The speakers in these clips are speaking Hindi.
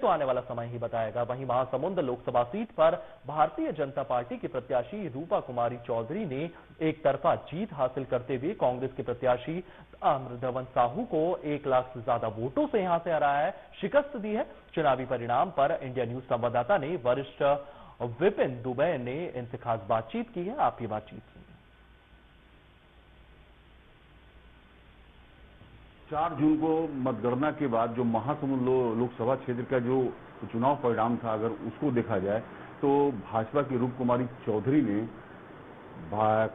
तो आने वाला समय ही बताएगा। वहीं महासमुंद लोकसभा सीट पर भारतीय जनता पार्टी की प्रत्याशी रूपा कुमारी चौधरी ने एक तरफा जीत हासिल करते हुए कांग्रेस के प्रत्याशी ताम्रध्वज साहू को 1 लाख से ज्यादा वोटों से यहां से हराया है, शिकस्त दी है। चुनावी परिणाम पर इंडिया न्यूज संवाददाता ने वरिष्ठ विपिन दुबे ने इनसे खास बातचीत की है। आप ये बातचीत सुनिए। 4 जून को मतगणना के बाद जो महासमुंद लोकसभा क्षेत्र का जो चुनाव परिणाम था, अगर उसको देखा जाए तो भाजपा की रूप कुमारी चौधरी ने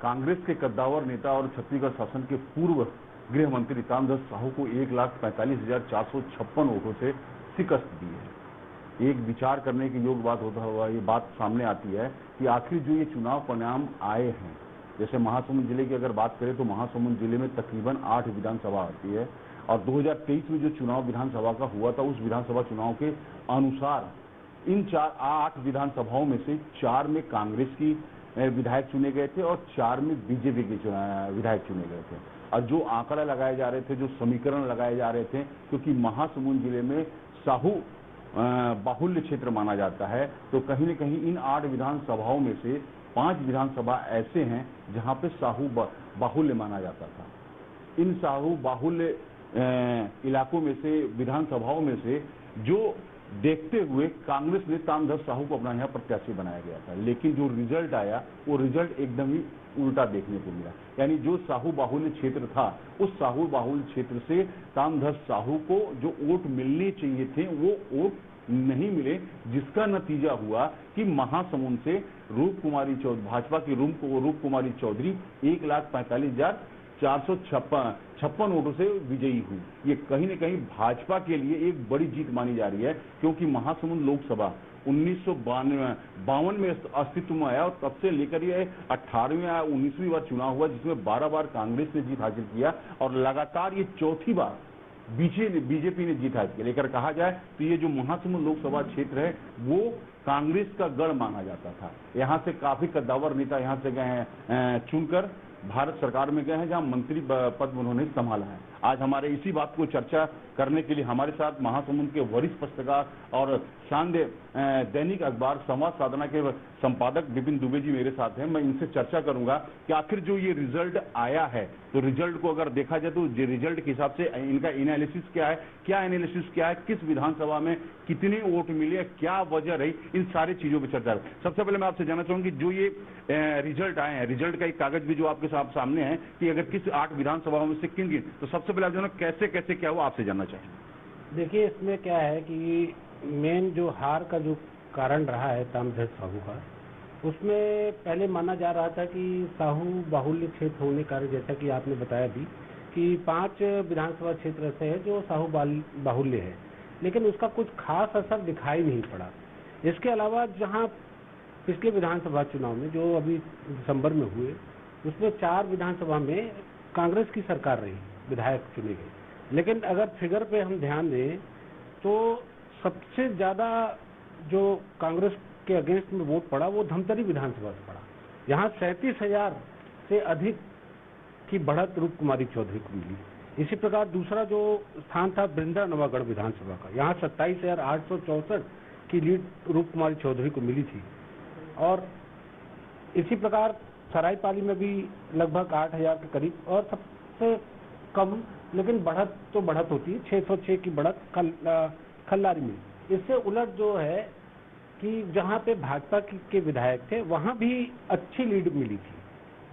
कांग्रेस के कद्दावर नेता और छत्तीसगढ़ शासन के पूर्व गृह मंत्री ताम्रध्वज साहू को 1,45,456 वोटों से शिकस्त दी है। एक विचार करने के योग्य बात होता हुआ ये बात सामने आती है कि आखिर जो ये चुनाव परिणाम आए हैं, जैसे महासमुंद जिले की अगर बात करें तो महासमुंद जिले में तकरीबन 8 विधानसभा आती है और 2023 में जो चुनाव विधानसभा का हुआ था उस विधानसभा चुनाव के अनुसार इन 8 विधानसभाओं में से 4 में कांग्रेस की विधायक चुने गए थे और 4 में बीजेपी के विधायक चुने गए थे। और जो आंकड़ा लगाए जा रहे थे, जो समीकरण लगाए जा रहे थे, क्योंकि महासमुंद जिले में साहू बाहुल्य क्षेत्र माना जाता है, तो कहीं न कहीं इन 8 विधानसभाओं में से 5 विधानसभा ऐसे हैं जहां पे साहू बाहुल्य माना जाता था। इन साहू बाहुल्य इलाकों में से, विधानसभाओं में से जो देखते हुए कांग्रेस ने ताम्रध्वज साहू को अपना यहाँ प्रत्याशी बनाया गया था, लेकिन जो रिजल्ट आया वो रिजल्ट एकदम ही उल्टा देखने को मिला। यानी जो साहू बाहुल्य क्षेत्र था, उस साहू बाहुल्य क्षेत्र से ताम्रध्वज साहू को जो वोट मिलने चाहिए थे वो वोट नहीं मिले, जिसका नतीजा हुआ कि महासमुंद से रूप कुमारी चौधरी, भाजपा की रूप कुमारी चौधरी 1,45,456 वोटों से विजयी हुई। ये कहीं न कहीं भाजपा के लिए एक बड़ी जीत मानी जा रही है, क्योंकि महासमुंद लोकसभा 1952 में अस्तित्व में आया और तब से लेकर ये 18वीं या 19वीं बार चुनाव हुआ, जिसमें 12 बार कांग्रेस ने जीत हासिल किया और लगातार ये चौथी बार बीजेपी ने जीत हासिल की। लेकर कहा जाए तो ये जो महासमुंद लोकसभा क्षेत्र है वो कांग्रेस का गढ़ माना जाता था। यहाँ से काफी कद्दावर नेता यहाँ से गए हैं चुनकर भारत सरकार में गए हैं, जहां मंत्री पद उन्होंने संभाला है। आज हमारे इसी बात को चर्चा करने के लिए हमारे साथ महासमुंद के वरिष्ठ पत्रकार और शानदेह दैनिक अखबार संवाद साधना के संपादक विपिन दुबे जी मेरे साथ हैं। मैं इनसे चर्चा करूंगा कि आखिर जो ये रिजल्ट आया है, तो रिजल्ट को अगर देखा जाए तो रिजल्ट के हिसाब से इनका एनालिसिस क्या है, किस विधानसभा में कितने वोट मिले, क्या वजह रही, इन सारी चीजों पर चर्चा। सबसे पहले मैं आपसे जानना चाहूंगी, जो ये रिजल्ट आए हैं, रिजल्ट का एक कागज भी जो आपके सामने है कि अगर किस 8 विधानसभाओं में से किन, तो सबसे पहले आप जो कैसे क्या हुआ आपसे जानना चाहिए। देखिए, इसमें क्या है कि मेन जो हार का जो कारण रहा है ताम्रध्वज साहू का, उसमें पहले माना जा रहा था कि साहू बाहुल्य क्षेत्र होने के कारण, जैसा कि आपने बताया भी कि 5 विधानसभा क्षेत्र ऐसे हैं जो साहू बाहुल्य है, लेकिन उसका कुछ खास असर दिखाई नहीं पड़ा। इसके अलावा जहां पिछले विधानसभा चुनाव में जो अभी दिसंबर में हुए, उसमें 4 विधानसभा में कांग्रेस की सरकार रही, विधायक चुने गए, लेकिन अगर फिगर पे हम ध्यान दें तो सबसे ज्यादा जो कांग्रेस के अगेंस्ट में वोट पड़ा वो धमतरी विधानसभा से पड़ा। यहाँ 37,000 से अधिक की बढ़त रूप कुमारी चौधरी को मिली। इसी प्रकार दूसरा जो स्थान था बृंदारनवागढ़ विधानसभा का, यहाँ 27,864 की लीड रूप कुमारी चौधरी को मिली थी। और इसी प्रकार सरायपाली में भी लगभग 8,000 के करीब, और सबसे कम लेकिन बढ़त होती है 606 की बढ़त खल्लारी में। इससे उलट जो है कि जहां पे भाजपा के विधायक थे वहां भी अच्छी लीड मिली थी।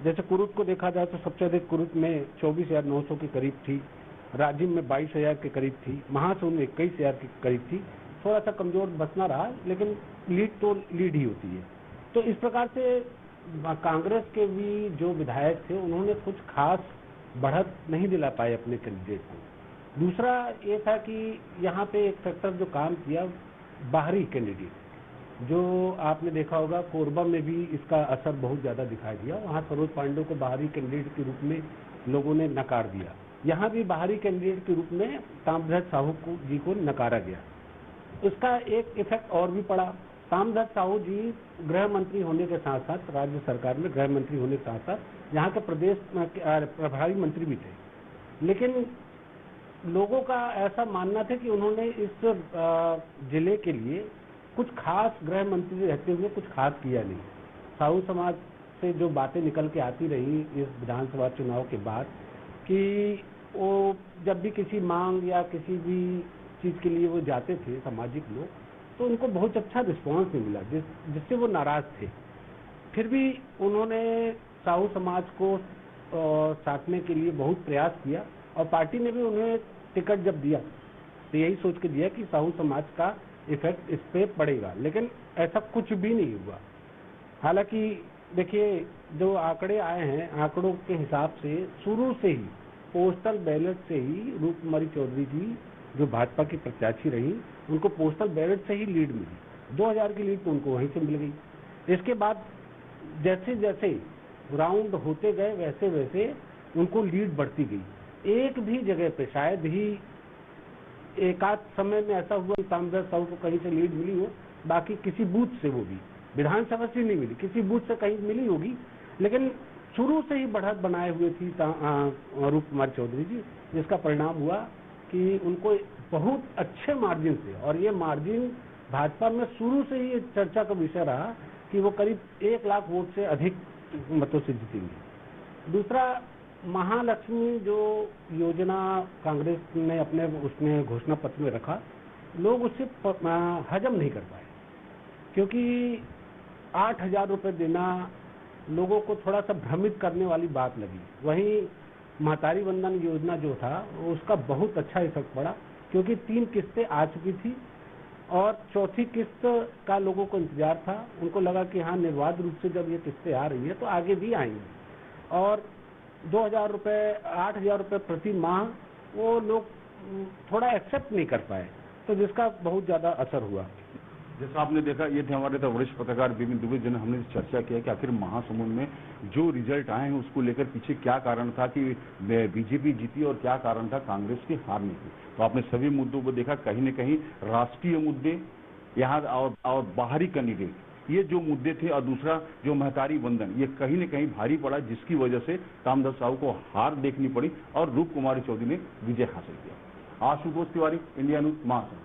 जैसे कुरुत को देखा जाए तो सबसे अधिक कुरुत में 24,900 के करीब थी, राजिम में 22,000 के करीब थी, महासमुंद में 21,000 के करीब थी। थोड़ा सा कमजोर बसना रहा, लेकिन लीड तो लीड ही होती है। तो इस प्रकार से कांग्रेस के भी जो विधायक थे उन्होंने कुछ खास बढ़त नहीं दिला पाए अपने कैंडिडेट को। दूसरा ये था कि यहाँ पे एक फैक्टर जो काम किया, बाहरी कैंडिडेट, जो आपने देखा होगा कोरबा में भी इसका असर बहुत ज्यादा दिखाई दिया। वहाँ सरोज पांडे को बाहरी कैंडिडेट के रूप में लोगों ने नकार दिया। यहाँ भी बाहरी कैंडिडेट के रूप में ताम्रध्वज साहू जी को नकारा गया। इसका एक इफेक्ट और भी पड़ा। ताम्रध्वज साहू जी गृह मंत्री होने के साथ साथ, राज्य सरकार में गृह मंत्री होने के साथ साथ यहाँ के प्रदेश प्रभारी मंत्री भी थे, लेकिन लोगों का ऐसा मानना था कि उन्होंने इस जिले के लिए कुछ खास गृह मंत्री रहते हुए कुछ खास किया नहीं। साहू समाज से जो बातें निकल के आती रही इस विधानसभा चुनाव के बाद कि वो जब भी किसी मांग या किसी भी चीज के लिए वो जाते थे सामाजिक लोग, तो उनको बहुत अच्छा रिस्पांस नहीं मिला, जिससे वो नाराज थे। फिर भी उन्होंने साहू समाज को साधने के लिए बहुत प्रयास किया और पार्टी ने भी उन्हें टिकट जब दिया तो यही सोच के दिया कि साहू समाज का इफेक्ट इस पे पड़ेगा, लेकिन ऐसा कुछ भी नहीं हुआ। हालांकि देखिए, जो आंकड़े आए हैं, आंकड़ों के हिसाब से शुरू से ही पोस्टल बैलेट से ही रूप कुमारी चौधरी जी जो भाजपा की प्रत्याशी रही, उनको पोस्टल बैलेट से ही लीड मिली। 2000 की लीड तो उनको वहीं से मिल गई। इसके बाद जैसे जैसे राउंड होते गए वैसे वैसे उनको लीड बढ़ती गई। एक भी जगह पे शायद ही एक आध समय में ऐसा हुआ कि तामध्वज साहू को कहीं से लीड मिली हो, बाकी किसी बूथ से, वो भी विधानसभा से नहीं मिली, किसी बूथ से कहीं मिली होगी, लेकिन शुरू से ही बढ़त बनाए हुए थी रूप कुमार चौधरी जी, जिसका परिणाम हुआ कि उनको बहुत अच्छे मार्जिन से, और ये मार्जिन भाजपा में शुरू से ही चर्चा का विषय रहा कि वो करीब 1 लाख वोट से अधिक मतों से जीतेंगे। दूसरा, महालक्ष्मी जो योजना कांग्रेस ने अपने उसमें घोषणा पत्र में रखा, लोग उससे हजम नहीं कर पाए, क्योंकि 8,000 रुपए देना लोगों को थोड़ा सा भ्रमित करने वाली बात लगी। वहीं महतारी वंदन योजना जो था उसका बहुत अच्छा इफेक्ट पड़ा, क्योंकि 3 किस्तें आ चुकी थी और चौथी किस्त का लोगों को इंतजार था। उनको लगा कि हाँ, निर्बाध रूप से जब ये किस्तें आ रही है तो आगे भी आएंगी, और 2,000 रुपए 8,000 रुपए प्रति माह वो लोग थोड़ा एक्सेप्ट नहीं कर पाए, तो जिसका बहुत ज्यादा असर हुआ। जैसा आपने देखा, ये थे हमारे वरिष्ठ पत्रकार बिपिन दुबे, जिन्हें हमने चर्चा किया कि आखिर महासमुंद में जो रिजल्ट आए हैं उसको लेकर पीछे क्या कारण था कि बीजेपी जीती और क्या कारण था कांग्रेस की हारने की। तो आपने सभी मुद्दों को देखा, कहीं न कहीं राष्ट्रीय मुद्दे यहाँ और बाहरी कैंडिडेट, ये जो मुद्दे थे, और दूसरा जो महतारी वंदन, ये कहीं न कहीं भारी पड़ा, जिसकी वजह से तामध्वज साहू को हार देखनी पड़ी और रूप कुमारी चौधरी ने विजय हासिल किया। Ashutosh Tiwari, India news, Mahasamund.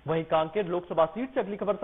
वहीं कांकेर लोकसभा सीट से अगली खबर